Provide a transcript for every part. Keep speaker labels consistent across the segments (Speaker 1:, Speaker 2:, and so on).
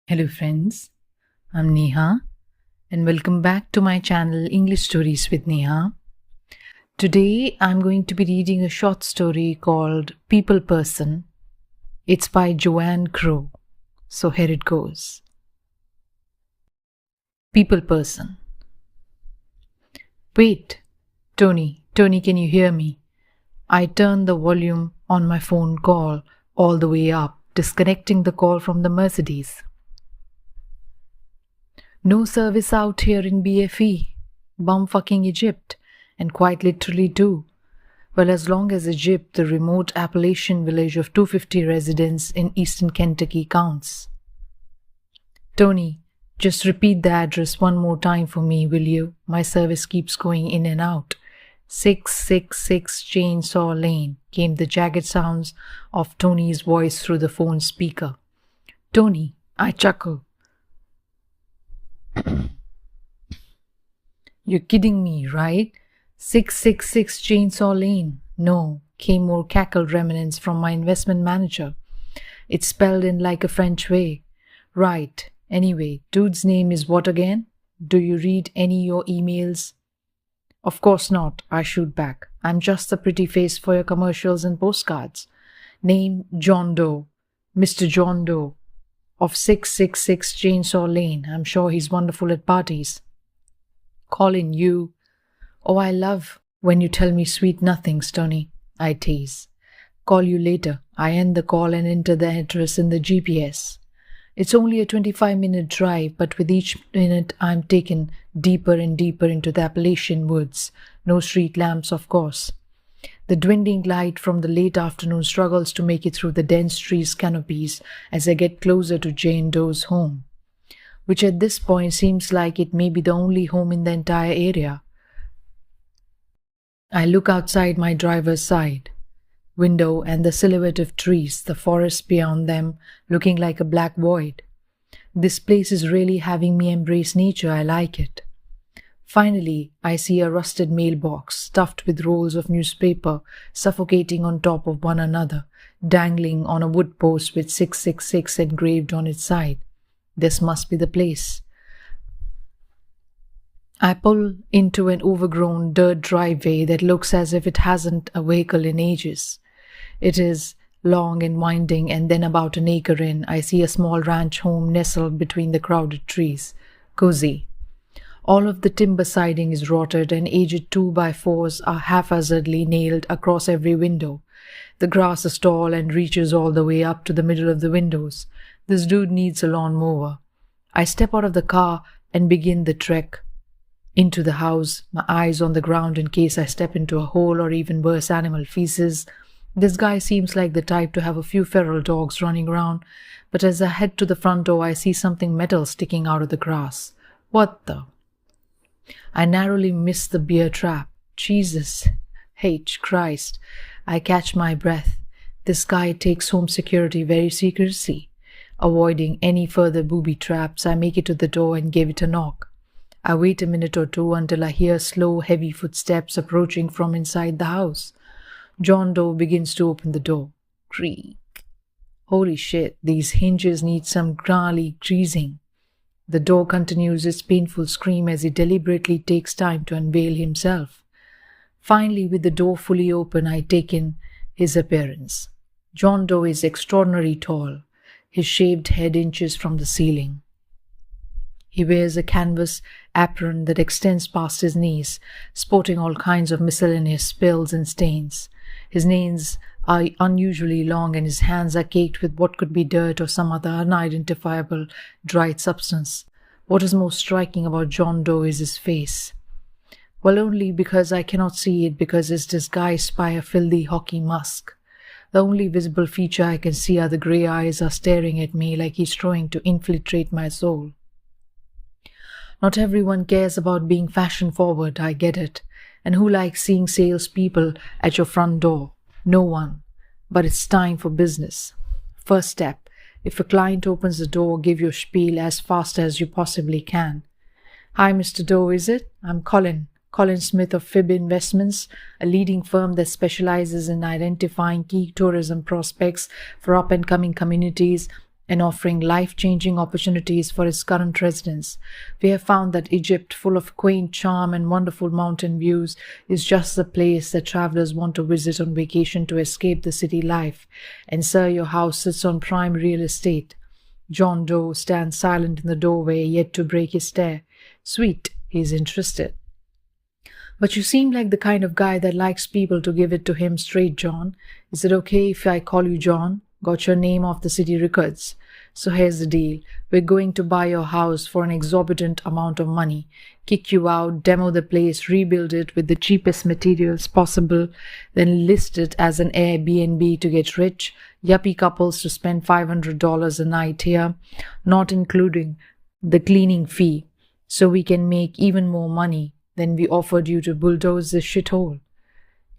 Speaker 1: Hello friends, I'm Neha and welcome back to my channel English Stories with Neha. Today I'm going to be reading a short story called People Person. It's by Joan. So here it goes. People Person. Wait, Tony, can you hear me? I turned the volume on my phone call all the way up, disconnecting the call from the Mercedes. No service out here in BFE, bumfucking Egypt, and quite literally too. Well, as long as Egypt, the remote Appalachian village of 250 residents in eastern Kentucky, counts. Tony, just repeat the address one more time for me, will you? My service keeps going in and out. 666 Chainsaw Lane, came the jagged sounds of Tony's voice through the phone speaker. Tony, I chuckle. You're kidding me, right? 666 Chainsaw Lane. No, came more cackled remnants from my investment manager. It's spelled in like a French way. Right. Anyway, dude's name is what again? Do you read any your emails? Of course not, I shoot back. I'm just a pretty face for your commercials and postcards. Name John Doe. Mr. John Doe of 666 Chainsaw Lane. I'm sure he's wonderful at parties. Colin, you. Oh, I love when you tell me sweet nothings, Tony, I tease. Call you later. I end the call and enter the address in the GPS. It's only a 25-minute drive, but with each minute I'm taken deeper and deeper into the Appalachian woods. No street lamps, of course. The dwindling light from the late afternoon struggles to make it through the dense trees canopies as I get closer to Jane Doe's home, which at this point seems like it may be the only home in the entire area. I look outside my driver's side window and the silhouette of trees, the forest beyond them looking like a black void. This place is really having me embrace nature. I like it. Finally, I see a rusted mailbox stuffed with rolls of newspaper suffocating on top of one another, dangling on a wood post with 666 engraved on its side. This must be the place. I pull into an overgrown dirt driveway that looks as if it hasn't a vehicle in ages. It is long and winding, and then about an acre in, I see a small ranch home nestled between the crowded trees. Cozy. All of the timber siding is rotted and aged 2x4s are haphazardly nailed across every window. The grass is tall and reaches all the way up to the middle of the windows. This dude needs a lawnmower. I step out of the car and begin the trek into the house, my eyes on the ground in case I step into a hole or even worse, animal feces. This guy seems like the type to have a few feral dogs running around, but as I head to the front door, I see something metal sticking out of the grass. What the? I narrowly miss the bear trap. Jesus H. Christ. I catch my breath. This guy takes home security very seriously. Avoiding any further booby traps, I make it to the door and give it a knock. I wait a minute or two until I hear slow, heavy footsteps approaching from inside the house. John Doe begins to open the door. Creak. Holy shit, these hinges need some gnarly greasing. The door continues its painful scream as he deliberately takes time to unveil himself. Finally, with the door fully open, I take in his appearance. John Doe is extraordinarily tall. His shaved head inches from the ceiling. He wears a canvas apron that extends past his knees, sporting all kinds of miscellaneous spills and stains. His nails are unusually long and his hands are caked with what could be dirt or some other unidentifiable dried substance. What is most striking about John Doe is his face. Well, only because I cannot see it because it's disguised by a filthy hockey mask. The only visible feature I can see are the grey eyes are staring at me like he's trying to infiltrate my soul. Not everyone cares about being fashion-forward, I get it. And who likes seeing salespeople at your front door? No one. But it's time for business. First step, if a client opens the door, give your spiel as fast as you possibly can. Hi, Mr. Doe, is it? I'm Colin Smith of Fib Investments, a leading firm that specializes in identifying key tourism prospects for up-and-coming communities and offering life-changing opportunities for its current residents. We have found that Egypt, full of quaint charm and wonderful mountain views, is just the place that travelers want to visit on vacation to escape the city life. And sir, your house sits on prime real estate. John Doe stands silent in the doorway, yet to break his stare. Sweet, he's interested. But you seem like the kind of guy that likes people to give it to him straight, John. Is it okay if I call you John? Got your name off the city records. So here's the deal. We're going to buy your house for an exorbitant amount of money, kick you out, demo the place, rebuild it with the cheapest materials possible, then list it as an Airbnb to get rich, yuppie couples to spend $500 a night here, not including the cleaning fee, so we can make even more money than we offered you to bulldoze this shithole.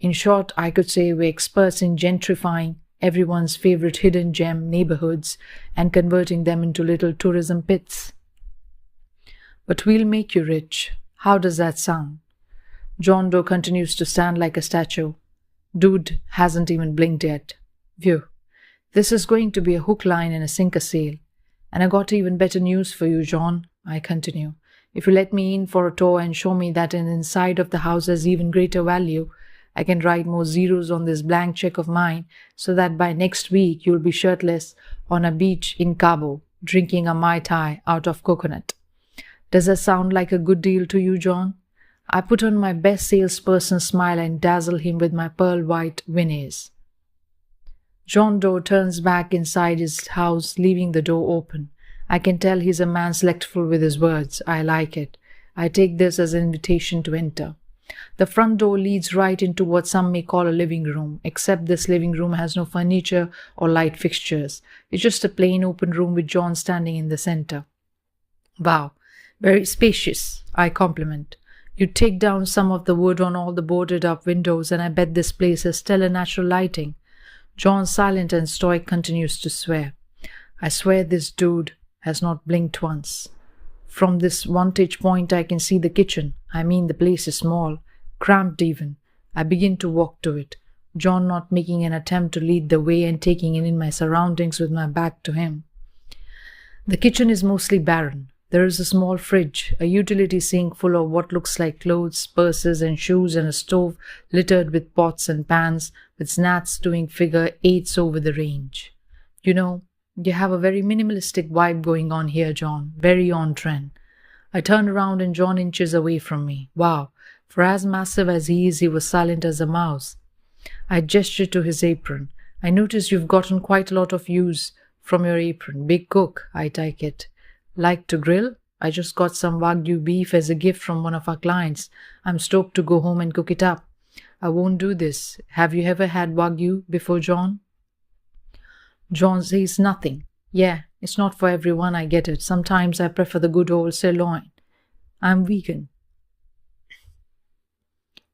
Speaker 1: In short, I could say we're experts in gentrifying everyone's favorite hidden gem neighborhoods and converting them into little tourism pits. But we'll make you rich. How does that sound? John Doe continues to stand like a statue. Dude hasn't even blinked yet. Phew. This is going to be a hook, line, and a sinker sale. And I got even better news for you, John, I continue. If you let me in for a tour and show me that an inside of the house has even greater value, I can write more zeros on this blank check of mine so that by next week you'll be shirtless on a beach in Cabo, drinking a Mai Tai out of coconut. Does that sound like a good deal to you, John? I put on my best salesperson smile and dazzle him with my pearl-white winners. John Doe turns back inside his house, leaving the door open. I can tell he's a man selectful with his words. I like it. I take this as an invitation to enter. The front door leads right into what some may call a living room, except this living room has no furniture or light fixtures. It's just a plain open room with John standing in the center. Wow, very spacious, I compliment. You take down some of the wood on all the boarded up windows and I bet this place has stellar natural lighting. John, silent and stoic, continues to swear. I swear this dude has not blinked once. From this vantage point I can see the kitchen. I mean, the place is small, cramped even. I begin to walk to it, John not making an attempt to lead the way and taking in my surroundings with my back to him. The kitchen is mostly barren. There is a small fridge, a utility sink full of what looks like clothes, purses and shoes, and a stove littered with pots and pans, with gnats doing figure eights over the range. You know, you have a very minimalistic vibe going on here, John. Very on trend. I turn around and John inches away from me. Wow, for as massive as he is, he was silent as a mouse. I gesture to his apron. I notice you've gotten quite a lot of use from your apron. Big cook, I take it. Like to grill? I just got some Wagyu beef as a gift from one of our clients. I'm stoked to go home and cook it up. I won't do this. Have you ever had Wagyu before, John? John says nothing. Yeah, it's not for everyone, I get it. Sometimes I prefer the good old sirloin. I'm vegan.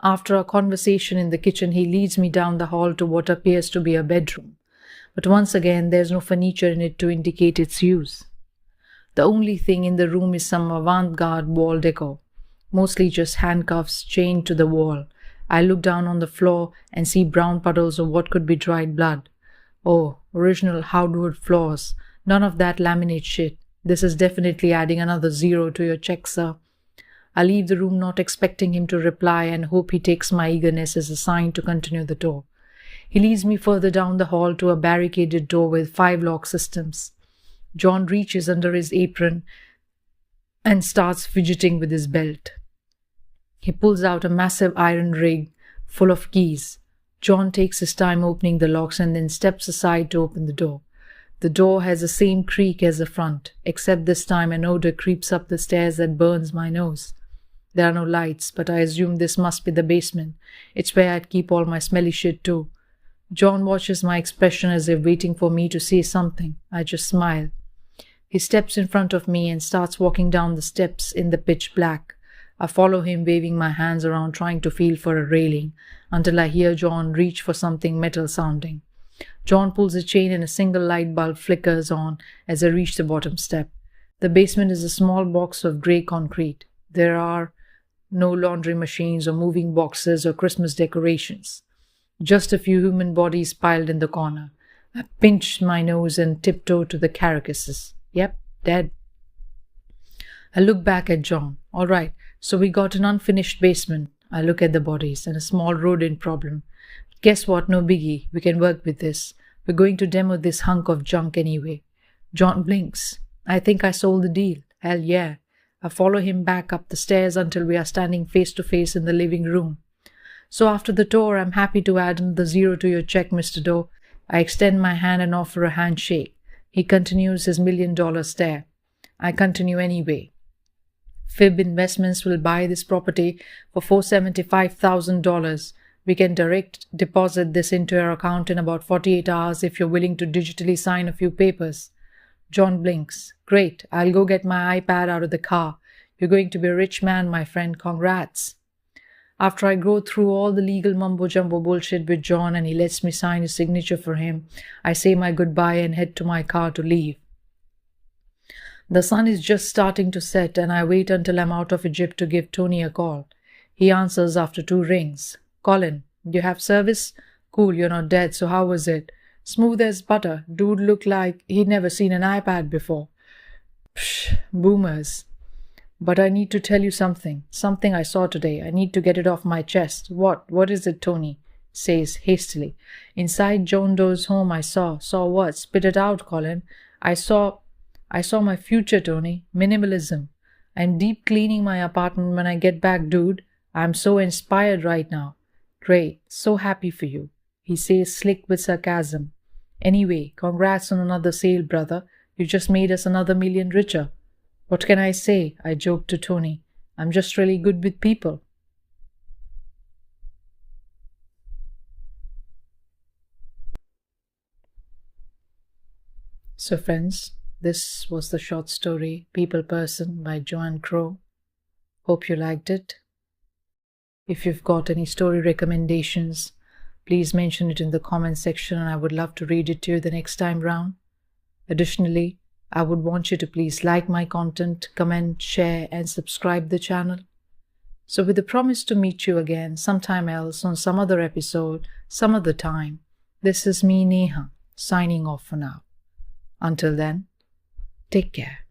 Speaker 1: After a conversation in the kitchen, he leads me down the hall to what appears to be a bedroom. But once again, there's no furniture in it to indicate its use. The only thing in the room is some avant-garde wall decor, mostly just handcuffs chained to the wall. I look down on the floor and see brown puddles of what could be dried blood. Oh, original hardwood floors. None of that laminate shit. This is definitely adding another zero to your check, sir. I leave the room not expecting him to reply and hope he takes my eagerness as a sign to continue the tour. He leads me further down the hall to a barricaded door with 5 lock systems. John reaches under his apron and starts fidgeting with his belt. He pulls out a massive iron rig full of keys. John takes his time opening the locks and then steps aside to open the door. The door has the same creak as the front, except this time an odor creeps up the stairs that burns my nose. There are no lights, but I assume this must be the basement. It's where I'd keep all my smelly shit too. John watches my expression as if waiting for me to say something. I just smile. He steps in front of me and starts walking down the steps in the pitch black. I follow him, waving my hands around, trying to feel for a railing, until I hear John reach for something metal sounding. John pulls a chain and a single light bulb flickers on as I reach the bottom step. The basement is a small box of grey concrete. There are no laundry machines or moving boxes or Christmas decorations. Just a few human bodies piled in the corner. I pinch my nose and tiptoe to the carcasses. Yep, dead. I look back at John. All right, so we got an unfinished basement. I look at the bodies and a small rodent problem. Guess what? No biggie. We can work with this. We're going to demo this hunk of junk anyway. John blinks. I think I sold the deal. Hell yeah. I follow him back up the stairs until we are standing face to face in the living room. So after the tour, I'm happy to add another zero to your check, Mr. Doe. I extend my hand and offer a handshake. He continues his $1,000,000 stare. I continue anyway. Fib Investments will buy this property for $475,000. We can direct deposit this into your account in about 48 hours if you're willing to digitally sign a few papers. John blinks. Great. I'll go get my iPad out of the car. You're going to be a rich man, my friend. Congrats. After I go through all the legal mumbo-jumbo bullshit with John and he lets me sign his signature for him, I say my goodbye and head to my car to leave. The sun is just starting to set and I wait until I'm out of Egypt to give Tony a call. He answers after 2 rings. Colin, you have service? Cool, you're not dead, so how was it? Smooth as butter. Dude looked like he'd never seen an iPad before. Psh, boomers. But I need to tell you something. Something I saw today. I need to get it off my chest. What? What is it, Tony? Says hastily. Inside Joan Doe's home I saw. Saw what? Spit it out, Colin. I saw my future, Tony. Minimalism. I'm deep cleaning my apartment when I get back, dude. I'm so inspired right now. Great. So happy for you. He says, slick with sarcasm. Anyway, congrats on another sale, brother. You just made us another $1,000,000 richer. What can I say? I joked to Tony. I'm just really good with people. So friends, this was the short story People Person by Joan Crow. Hope you liked it. If you've got any story recommendations, please mention it in the comment section and I would love to read it to you the next time round. Additionally, I would want you to please like my content, comment, share and subscribe the channel. So with the promise to meet you again sometime else on some other episode, some other time, this is me, Neha, signing off for now. Until then, take care.